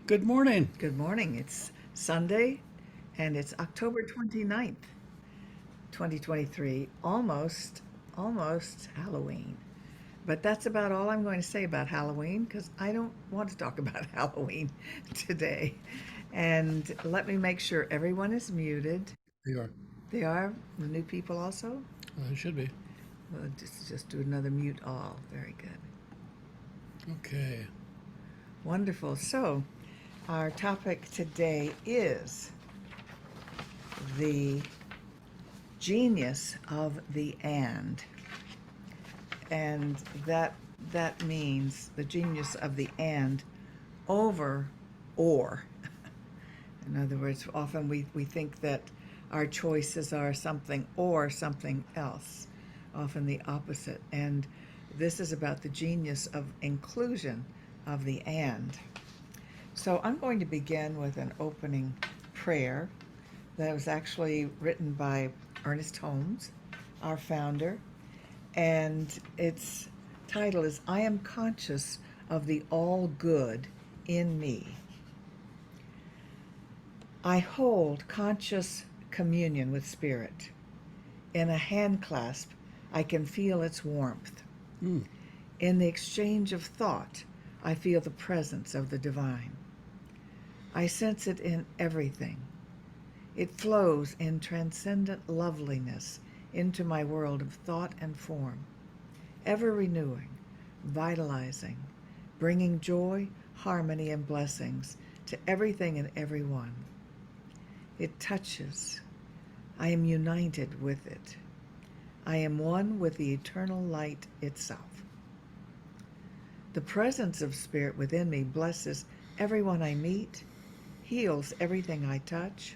Good morning. Good morning. It's Sunday and it's October 29th, 2023. Almost Halloween. But that's about all I'm going to say about Halloween because I don't want to talk about Halloween today. And let me make sure everyone is muted. You are. They are the new people also. It should be. Well, just do another mute all. Very good. Okay. Wonderful. So, our topic today is the genius of the and that means the genius of the and over or. In other words, often we think that our choices are something or something else, often the opposite. And this is about the genius of inclusion of the and. So I'm going to begin with an opening prayer that was actually written by Ernest Holmes, our founder, and its title is I Am Conscious of the All Good in Me. I hold conscious communion with Spirit. In a hand clasp, I can feel its warmth. Mm. In the exchange of thought, I feel the presence of the divine. I sense it in everything. It flows in transcendent loveliness into my world of thought and form, ever renewing, vitalizing, bringing joy, harmony, and blessings to everything and everyone. It touches. I am united with it. I am one with the eternal light itself. The presence of Spirit within me blesses everyone I meet, heals everything I touch,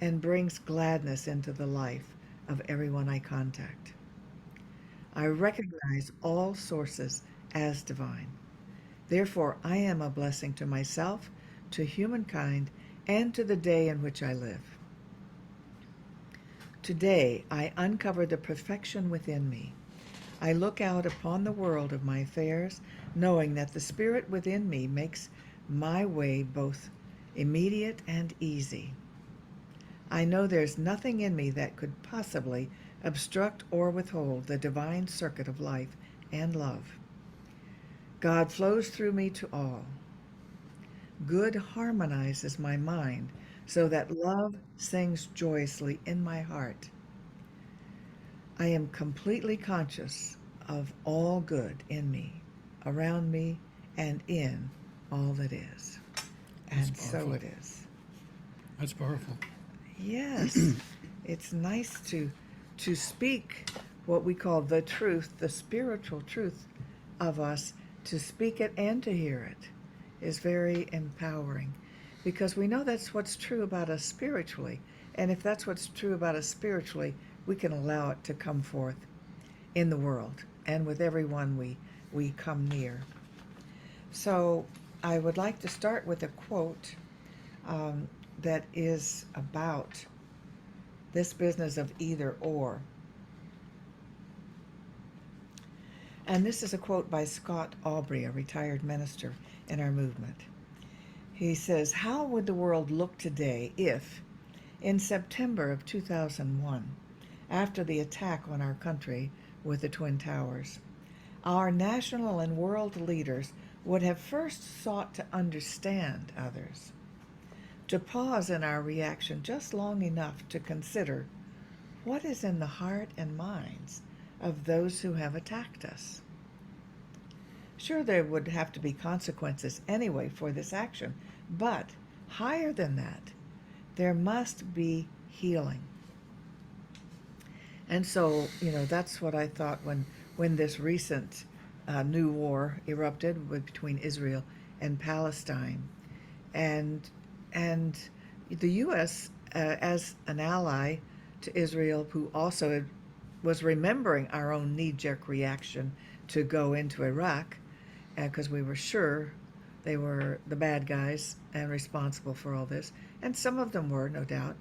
and brings gladness into the life of everyone I contact. I recognize all sources as divine. Therefore, I am a blessing to myself, to humankind, and to the day in which I live. Today, I uncover the perfection within me. I look out upon the world of my affairs, knowing that the Spirit within me makes my way both immediate and easy. I know there's nothing in me that could possibly obstruct or withhold the divine circuit of life and love. God flows through me to all. Good harmonizes my mind so that love sings joyously in my heart. I am completely conscious of all good in me, around me, and in all that is. That's And so powerful. it is. That's powerful. Yes, it's nice to speak what we call the truth, the spiritual truth of us, to speak it and to hear it is very empowering because we know that's what's true about us spiritually. And if that's what's true about us spiritually, we can allow it to come forth in the world and with everyone we come near. So I would like to start with a quote um, that is about this business of either or. And this is a quote by Scott Aubrey, a retired minister in our movement. He says, how would the world look today if, in September of 2001, after the attack on our country with the Twin Towers, our national and world leaders would have first sought to understand others, to pause in our reaction just long enough to consider what is in the heart and minds of those who have attacked us? Sure, there would have to be consequences anyway for this action, but higher than that, there must be healing. And so, that's what I thought when this recent new war erupted between Israel and Palestine, and and the U.S. As an ally to Israel, who also was remembering our own knee-jerk reaction to go into Iraq, because we were sure they were the bad guys and responsible for all this, and some of them were, no doubt,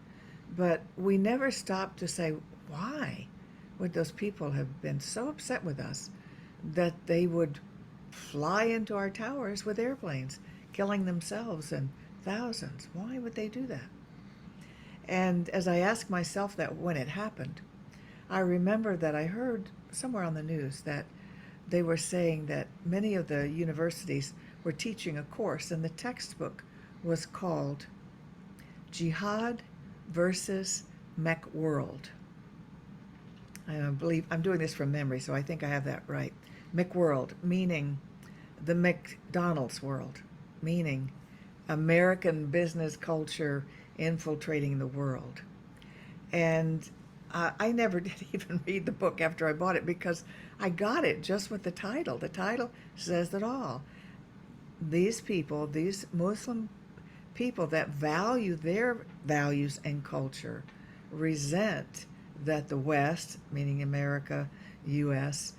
but we never stopped to say, why would those people have been so upset with us that they would fly into our towers with airplanes, killing themselves and thousands. Why would they do that? And as I asked myself that when it happened, I remember that I heard somewhere on the news that they were saying that many of the universities were teaching a course, and the textbook was called Jihad versus McWorld. I believe I'm doing this from memory, so I think I have that right. McWorld, meaning the McDonald's world, meaning American business culture infiltrating the world. And I never did even read the book after I bought it because I got it just with the title. The title says it all. These people, these Muslim people that value their values and culture, resent that the West, meaning America, U.S.,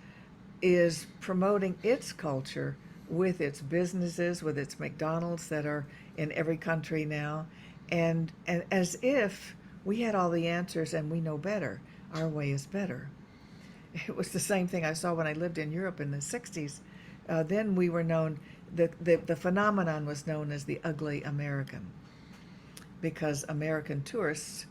is promoting its culture with its businesses, with its McDonald's that are in every country now, and as if we had all the answers and we know better. Our way is better. It was the same thing I saw when I lived in Europe in the 60s. Then we were known, the phenomenon was known as the ugly American, because American tourists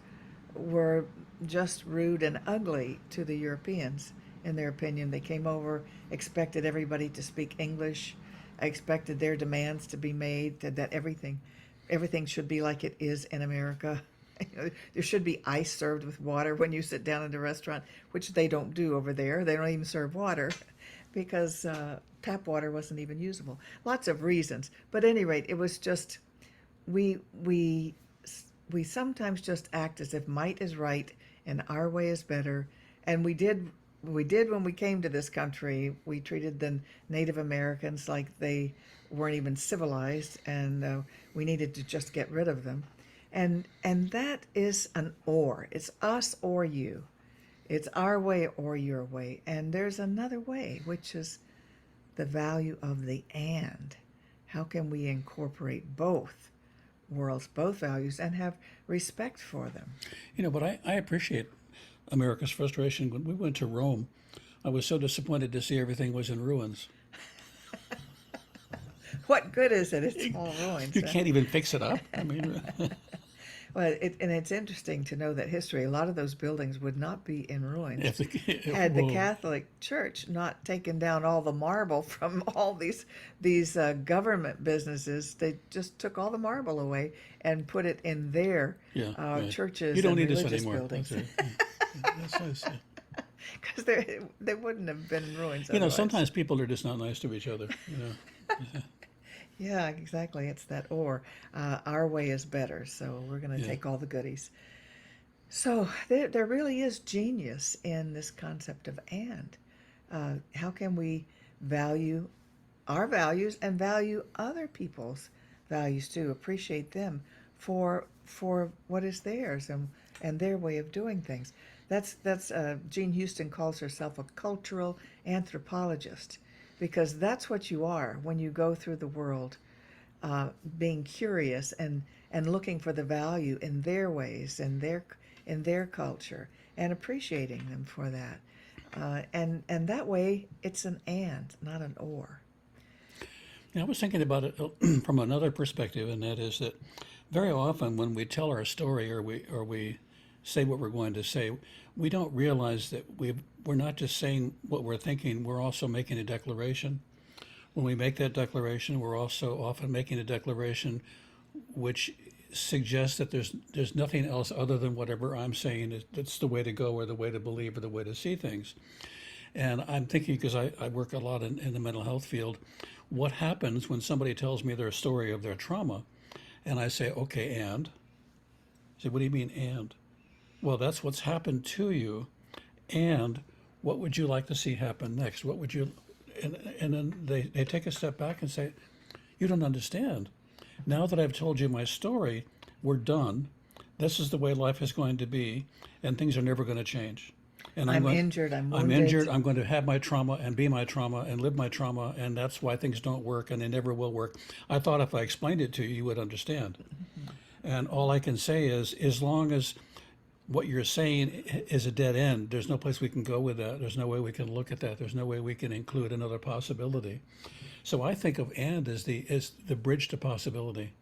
were just rude and ugly to the Europeans, in their opinion. They came over, expected everybody to speak English, expected their demands to be made, that everything should be like it is in America. There should be ice served with water when you sit down at a restaurant, which they don't do over there. They don't even serve water because tap water wasn't even usable. Lots of reasons. But at any rate, it was just, we sometimes just act as if might is right and our way is better. And we did when we came to this country. We treated the Native Americans like they weren't even civilized, and we needed to just get rid of them. And that is an or. It's us or you. It's our way or your way. And there's another way, which is the value of the and. How can we incorporate both worlds, both values, and have respect for them? But I appreciate America's frustration. When we went to Rome, I was so disappointed to see everything was in ruins. What good is it? It's all ruins. You can't even fix it up. I mean, Well, and it's interesting to know that history, a lot of those buildings would not be in ruins had the whoa. Catholic Church not taken down all the marble from all these government businesses. They just took all the marble away and put it in their Yeah, right. churches You don't and need this religious anymore. buildings. That's right. That's nice. Because they wouldn't have been ruins. Otherwise. Sometimes people are just not nice to each other. Yeah, exactly. It's that or. Our way is better, so we're going to Yeah. take all the goodies. So there really is genius in this concept of and. How can we value our values and value other people's values too? Appreciate them for what is theirs and their way of doing things. That's Jean Houston calls herself a cultural anthropologist, because that's what you are when you go through the world, being curious and looking for the value in their ways and in their culture and appreciating them for that. And that way it's an and, not an or. I was thinking about it from another perspective, and that is that very often when we tell our story or we say what we're going to say, we don't realize that we're not just saying what we're thinking, we're also making a declaration. When we make that declaration, we're also often making a declaration which suggests that there's nothing else other than whatever I'm saying that's the way to go or the way to believe or the way to see things. And I'm thinking, because I work a lot in the mental health field, what happens when somebody tells me their story of their trauma, and I say, okay, and? I say, what do you mean, and? Well, that's what's happened to you, and what would you like to see happen next? What would you, and then they take a step back and say, you don't understand. Now that I've told you my story, we're done. This is the way life is going to be, and things are never going to change. And I'm injured, I'm wounded. I'm injured, I'm going to have my trauma and be my trauma and live my trauma, and that's why things don't work and they never will work. I thought if I explained it to you, you would understand. And all I can say is, as long as what you're saying is a dead end, there's no place we can go with that. There's no way we can look at that. There's no way we can include another possibility. So I think of and as the bridge to possibility.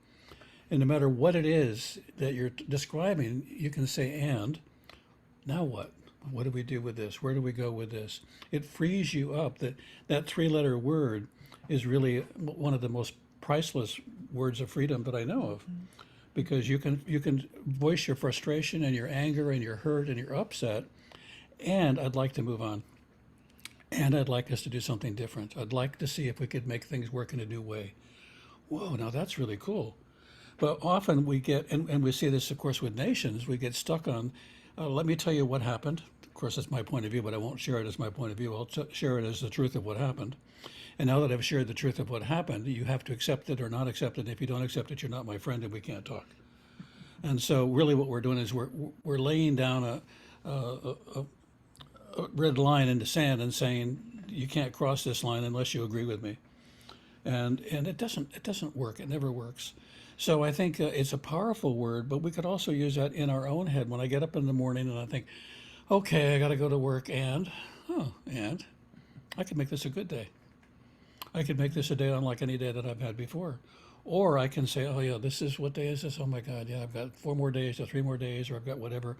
And no matter what it is that you're describing, you can say and. Now what? What do we do with this? Where do we go with this? It frees you up. That three-letter word is really one of the most priceless words of freedom that I know of, because you can voice your frustration and your anger and your hurt and your upset, and I'd like to move on. And I'd like us to do something different. I'd like to see if we could make things work in a new way. Whoa, now that's really cool. But often we get, and we see this, of course, with nations, we get stuck on, let me tell you what happened. Of course, that's my point of view, but I won't share it as my point of view. I'll share it as the truth of what happened. And now that I've shared the truth of what happened, you have to accept it or not accept it. If you don't accept it, you're not my friend and we can't talk. And so really what we're doing is we're laying down a red line in the sand and saying, you can't cross this line unless you agree with me. And it doesn't work. It never works. So I think it's a powerful word, but we could also use that in our own head. When I get up in the morning and I think, okay, I got to go to work, and I could make this a good day. I could make this a day unlike any day that I've had before. Or I can say, oh yeah, this is, what day is this? Oh my God, yeah, I've got 4 more days or 3 more days, or I've got whatever.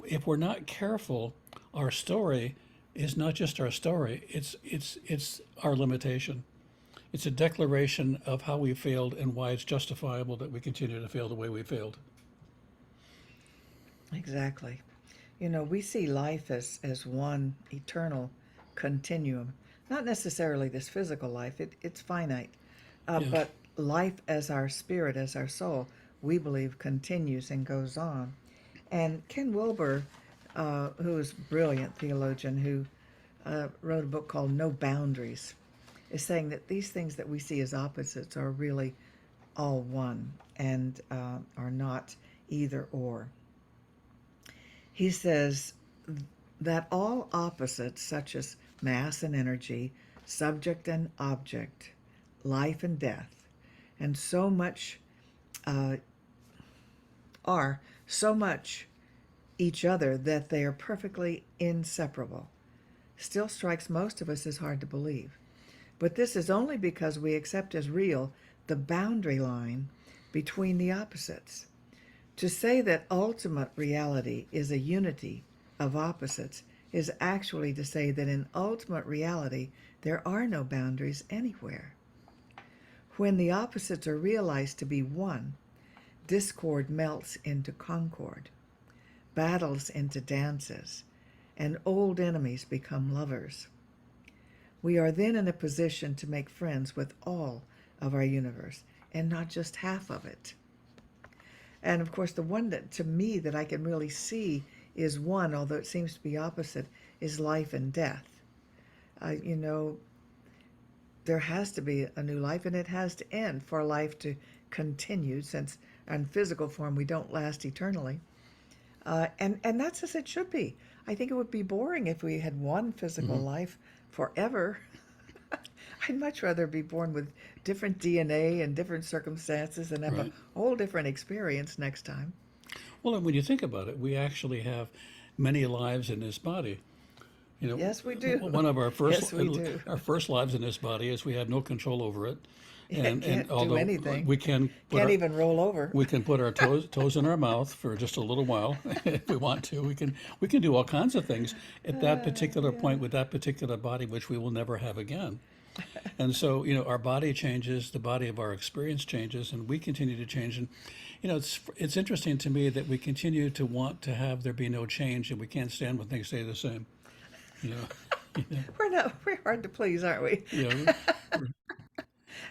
If we're not careful, our story is not just our story, it's our limitation. It's a declaration of how we failed and why it's justifiable that we continue to fail the way we failed. Exactly. You know, we see life as one eternal continuum. Not necessarily this physical life, it's finite. Yeah. But life as our spirit, as our soul, we believe continues and goes on. And Ken Wilber, who is a brilliant theologian who wrote a book called No Boundaries, is saying that these things that we see as opposites are really all one and are not either or. He says that all opposites, such as mass and energy, subject and object, life and death, and so much are so much each other that they are perfectly inseparable, still strikes most of us as hard to believe. But this is only because we accept as real the boundary line between the opposites. To say that ultimate reality is a unity of opposites is actually to say that in ultimate reality there are no boundaries anywhere. When the opposites are realized to be one, discord melts into concord, battles into dances, and old enemies become lovers. We are then in a position to make friends with all of our universe and not just half of it. And of course, the one that to me that I can really see is one, although it seems to be opposite, is life and death. You know, there has to be a new life, and it has to end for life to continue, since in physical form we don't last eternally. And that's as it should be. I think it would be boring if we had one physical life forever. I'd much rather be born with different DNA and different circumstances and have Right. a whole different experience next time. Well, and when you think about it, we actually have many lives in this body. You know, Yes, we do. one of our first Yes, we do. our first lives in this body is we have no control over it, Can't do although anything. we can put Can't our, even roll over. we can put our toes in our mouth for just a little while if we want to. We can do all kinds of things at that particular point with that particular body, which we will never have again. And so, you know, our body changes, the body of our experience changes, and we continue to change. And, you know, it's interesting to me that we continue to want to have there be no change, and we can't stand when things stay the same. You know, We're hard to please, aren't we? you know,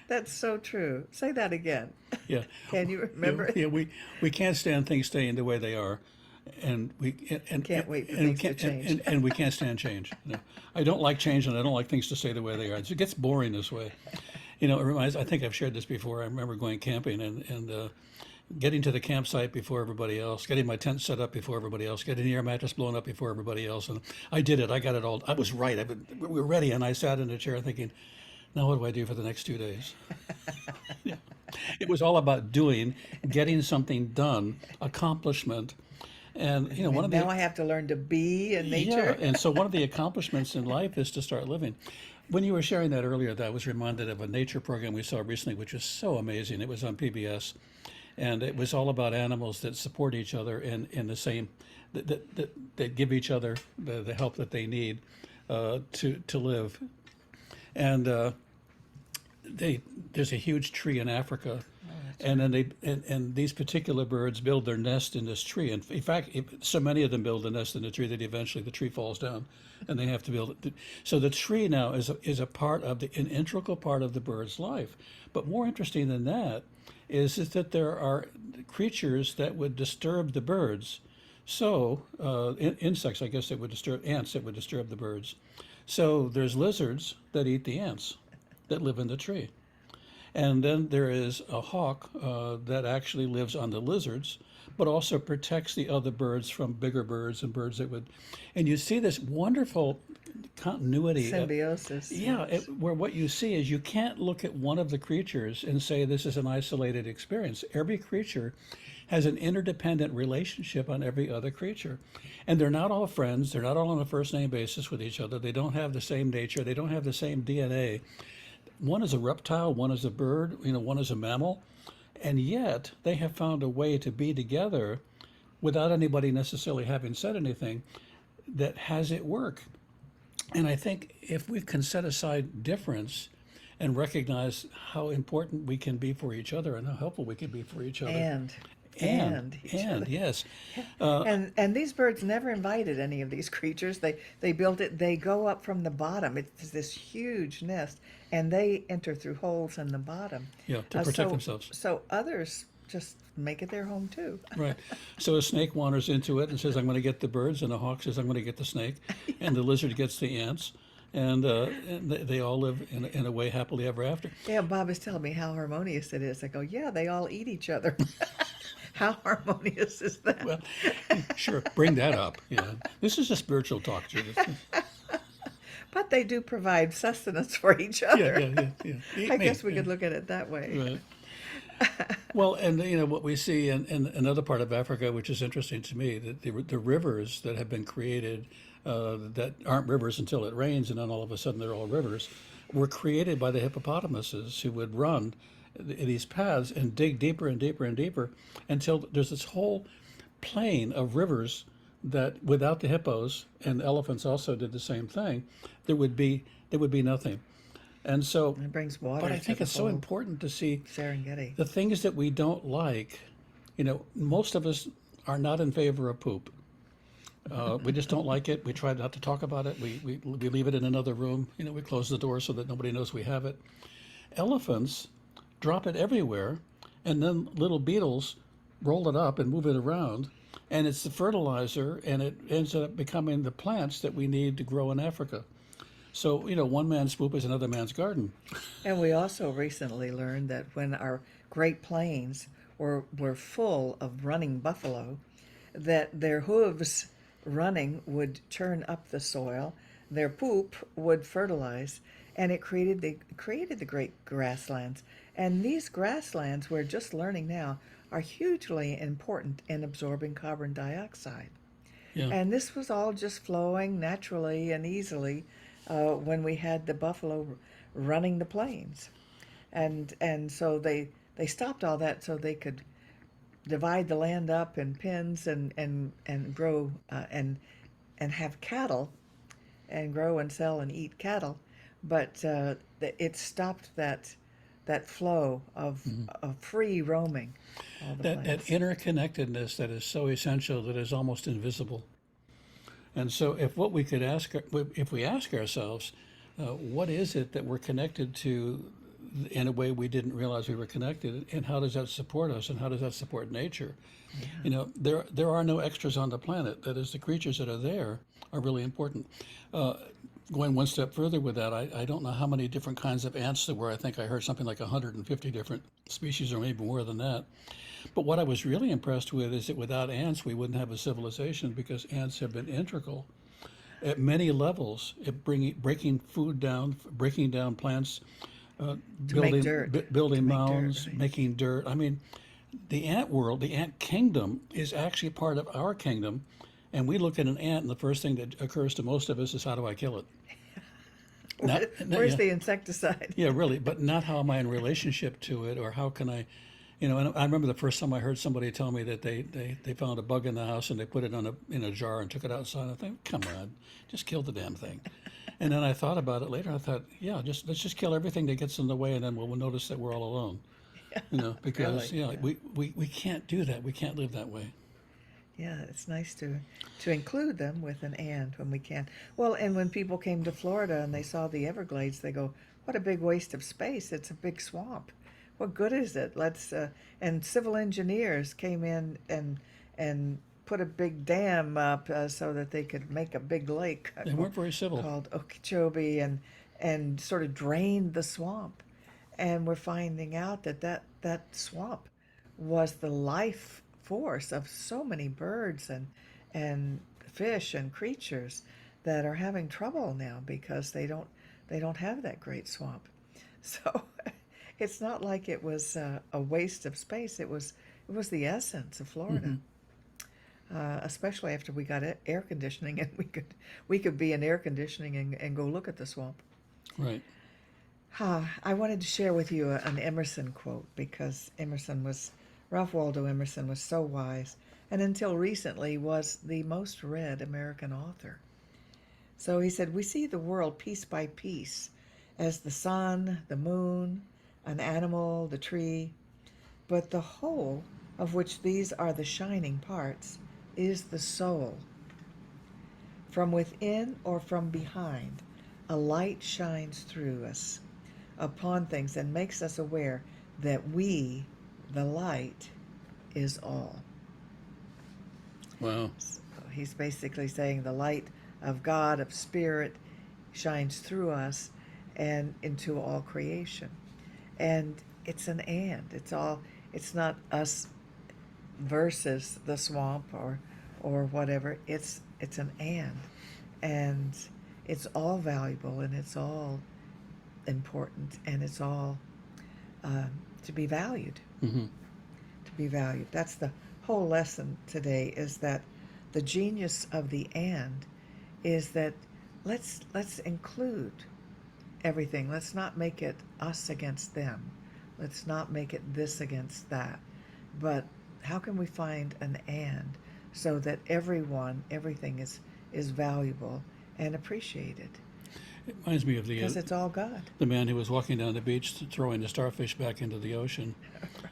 That's so true. Say that again. yeah. Can you remember it? Yeah, we can't stand things staying the way they are, and Can't wait for and we things to can't change. and we can't stand change. You know, I don't like change, and I don't like things to stay the way they are. It gets boring this way. You know, it reminds. I think I've shared this before. I remember going camping and getting to the campsite before everybody else, getting my tent set up before everybody else, getting the air mattress blown up before everybody else, and I did it. I got it all. I was right. We were ready, and I sat in a chair thinking, now what do I do for the next 2 days? Yeah. It was all about doing, getting something done, accomplishment. And, you know, one of Now the, I have to learn to be in yeah, nature. and so one of the accomplishments in life is to start living. When you were sharing that earlier, that I was reminded of a nature program we saw recently, which was so amazing. It was on PBS, and it was all about animals that support each other in the same, that give each other the help that they need to live. And there's a huge tree in Africa, and then and these particular birds build their nest in this tree. And in fact, so many of them build a nest in the tree that eventually the tree falls down, and they have to build it. So the tree now is a part of an integral part of the bird's life. But more interesting than that is that there are creatures that would disturb the birds. So insects, I guess, that would disturb ants that would disturb the birds. So there's lizards that eat the ants that live in the tree. And then there is a hawk that actually lives on the lizards, but also protects the other birds from bigger birds and birds that would. And you see this wonderful continuity. Symbiosis. Where what you see is you can't look at one of the creatures and say this is an isolated experience. Every creature has an interdependent relationship on every other creature. And they're not all friends. They're not all on a first name basis with each other. They don't have the same nature. They don't have the same DNA. One is a reptile, one is a bird, one is a mammal, and yet they have found a way to be together without anybody necessarily having said anything that has it work. And I think if we can set aside difference and recognize how important we can be for each other and how helpful we can be for each other. And each other. Yes. And these birds never invited any of these creatures. They built it. They go up from the bottom. It's this huge nest, and they enter through holes in the bottom. Yeah, to protect themselves. So others just make it their home too. Right. So a snake wanders into it and says, "I'm going to get the birds," and the hawk says, "I'm going to get the snake," and the lizard gets the ants. And they all live in a way happily ever after. Yeah, Bob is telling me how harmonious it is. I go, yeah, they all eat each other. How harmonious is that? Well, sure, bring that up. Yeah, this is a spiritual talk, Judith. But they do provide sustenance for each other. Yeah. I guess we could look at it that way. Right. Well, and what we see in another part of Africa, which is interesting to me, that the rivers that have been created that aren't rivers until it rains, and then all of a sudden they're all rivers, were created by the hippopotamuses who would run these paths and dig deeper and deeper and deeper until there's this whole plain of rivers that without the hippos, and elephants also did the same thing, there would be nothing. And so it brings water. But I think to it's so important to see Serengeti. the things that we don't like. Most of us are not in favor of poop. We just don't like it. We try not to talk about it. We leave it in another room. We close the door so that nobody knows we have it. Elephants drop it everywhere, and then little beetles roll it up and move it around, and it's the fertilizer, and it ends up becoming the plants that we need to grow in Africa. So, one man's poop is another man's garden. And we also recently learned that when our Great Plains were full of running buffalo, that their hooves running would churn up the soil, their poop would fertilize, and it created the great grasslands. And these grasslands, we're just learning now, are hugely important in absorbing carbon dioxide. Yeah. And this was all just flowing naturally and easily when we had the buffalo running the plains. And so they stopped all that so they could divide the land up in pens and grow and have cattle and grow and sell and eat cattle. But it stopped that flow of free roaming. That interconnectedness that is so essential, that is almost invisible. And so if we ask ourselves, what is it that we're connected to in a way we didn't realize we were connected, and how does that support us, and how does that support nature? Yeah. There are no extras on the planet. That is, the creatures that are there are really important. Going one step further with that, I don't know how many different kinds of ants there were. I think I heard something like 150 different species, or maybe more than that. But what I was really impressed with is that without ants, we wouldn't have a civilization, because ants have been integral at many levels at breaking food down, breaking down plants, building mounds, making dirt. I mean, the ant world, the ant kingdom, is actually part of our kingdom. And we look at an ant, and the first thing that occurs to most of us is, how do I kill it? Where's the insecticide? yeah, really, but not how am I in relationship to it, or how can I, and I remember the first time I heard somebody tell me that they found a bug in the house and they put it in a jar and took it outside. I think, come on, just kill the damn thing. And then I thought about it later. I thought, yeah, let's just kill everything that gets in the way, and then we'll notice that we're all alone. Because Really, yeah. we can't do that. We can't live that way. Yeah, it's nice to include them with an and when we can. Well, and when people came to Florida and they saw the Everglades, they go, "What a big waste of space! It's a big swamp. What good is it? Let's." And civil engineers came in and put a big dam up so that they could make a big lake They weren't very civil. called Okeechobee and sort of drained the swamp. And we're finding out that swamp was the life force of so many birds and fish and creatures that are having trouble now because they don't have that great swamp. So it's not like it was a waste of space. It was the essence of Florida. Especially after we got air conditioning and we could be in air conditioning and go look at the swamp. Right. I wanted to share with you an Emerson quote because Ralph Waldo Emerson was so wise and until recently was the most read American author. So he said, "We see the world piece by piece as the sun, the moon, an animal, the tree, but the whole of which these are the shining parts is the soul. From within or from behind, a light shines through us upon things and makes us aware that we, the light, is all." Wow. So he's basically saying the light of God, of Spirit, shines through us and into all creation. And it's an and. It's not us versus the swamp or whatever. It's an and. And it's all valuable and it's all important and it's all to be valued. Mm-hmm. To be valued. That's the whole lesson today, is that the genius of the and is that let's include everything. Let's not make it us against them. Let's not make it this against that. But how can we find an and so that everything is valuable and appreciated? It reminds me of Because it's all God. the man who was walking down the beach throwing the starfish back into the ocean.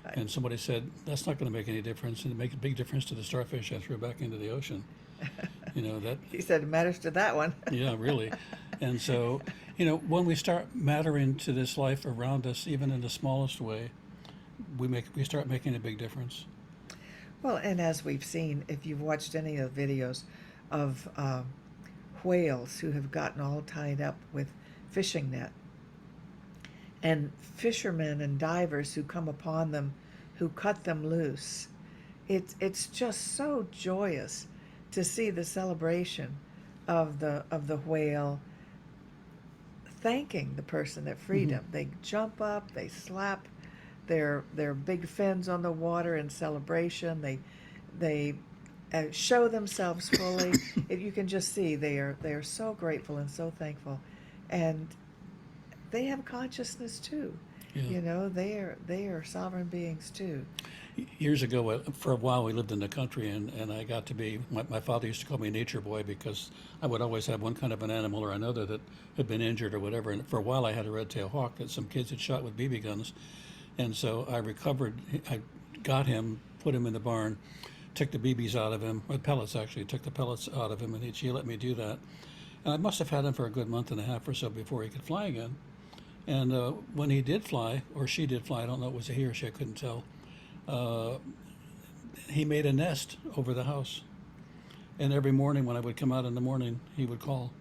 Right. And somebody said, "That's not going to make any difference. And it makes a big difference to the starfish I threw back into the ocean." That, He said it matters to that one. yeah, really. And so, when we start mattering to this life around us, even in the smallest way, we start making a big difference. Well, and as we've seen, if you've watched any of the videos of whales who have gotten all tied up with fishing net, and fishermen and divers who come upon them, who cut them loose, it's just so joyous to see the celebration of the whale thanking the person that freed him. They jump up, they slap their big fins on the water in celebration. They show themselves fully. You can just see they are so grateful and so thankful, and they have consciousness too. Yeah. They are sovereign beings too. Years ago, for a while, we lived in the country, and I got to be, my father used to call me nature boy because I would always have one kind of an animal or another that had been injured or whatever. And for a while, I had a red-tailed hawk that some kids had shot with BB guns. And so I got him, put him in the barn, took the BBs out of him, or pellets actually, took the pellets out of him, and she let me do that. And I must have had him for a good month and a half or so before he could fly again. And when he did fly, or she did fly, I don't know if it was a he or she, I couldn't tell, he made a nest over the house. And every morning when I would come out in the morning, he would call.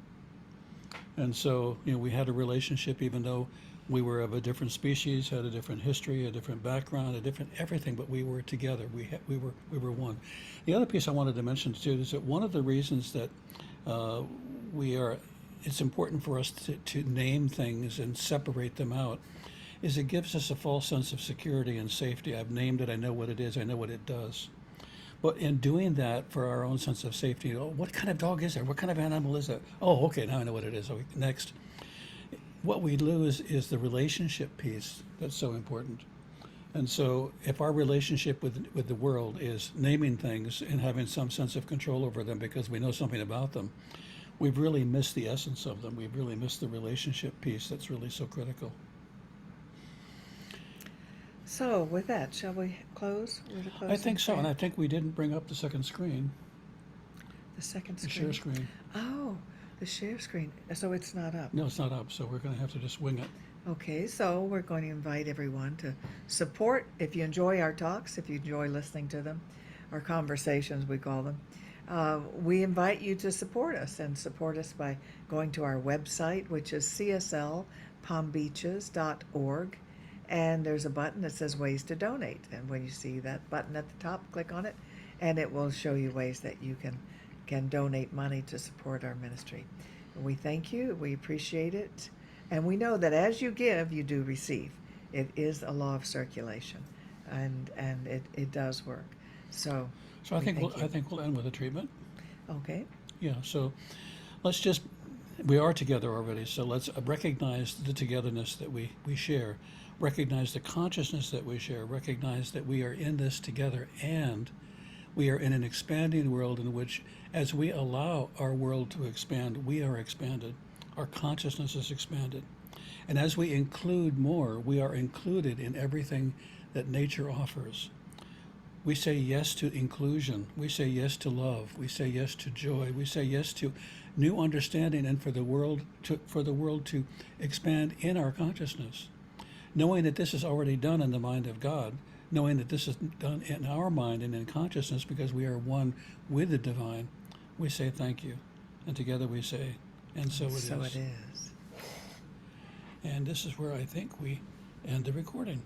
And so, we had a relationship even though we were of a different species, had a different history, a different background, a different everything, but we were together. We were one. The other piece I wanted to mention too is that one of the reasons that it's important for us to name things and separate them out is it gives us a false sense of security and safety. I've named it, I know what it is, I know what it does. But in doing that for our own sense of safety, what kind of dog is there? What kind of animal is that? Oh, okay, now I know what it is. Okay, next. what we lose is the relationship piece that's so important. And so, if our relationship with the world is naming things and having some sense of control over them because we know something about them, we've really missed the essence of them. We've really missed the relationship piece that's really so critical. So, with that, shall we close with a closing I think so, and prayer? I think we didn't bring up the second screen, The second the screen. share screen. Oh, the share screen. So it's not up. No, it's not up, so we're going to have to just wing it. Okay, so we're going to invite everyone to support. If you enjoy our talks, if you enjoy listening to them, our conversations, we call them, we invite you to support us and support us by going to our website, which is cslpalmbeaches.org. And there's a button that says ways to donate. And when you see that button at the top, click on it, and it will show you ways that you can donate money to support our ministry. We thank you. We appreciate it. And we know that as you give, you do receive. It is a law of circulation, and it does work. So So I we think thank you. I think we'll end with a treatment. Okay. Yeah. So let's just we are together already. So let's recognize the togetherness that we share, recognize the consciousness that we share, recognize that we are in this together, and we are in an expanding world in which, as we allow our world to expand, we are expanded. Our consciousness is expanded. And as we include more, we are included in everything that nature offers. We say yes to inclusion. We say yes to love. We say yes to joy. We say yes to new understanding, and for the world to expand in our consciousness. Knowing that this is already done in the mind of God, knowing that this is done in our mind and in consciousness because we are one with the divine, we say thank you. And together we say, and so it is. So it is. And this is where I think we end the recording.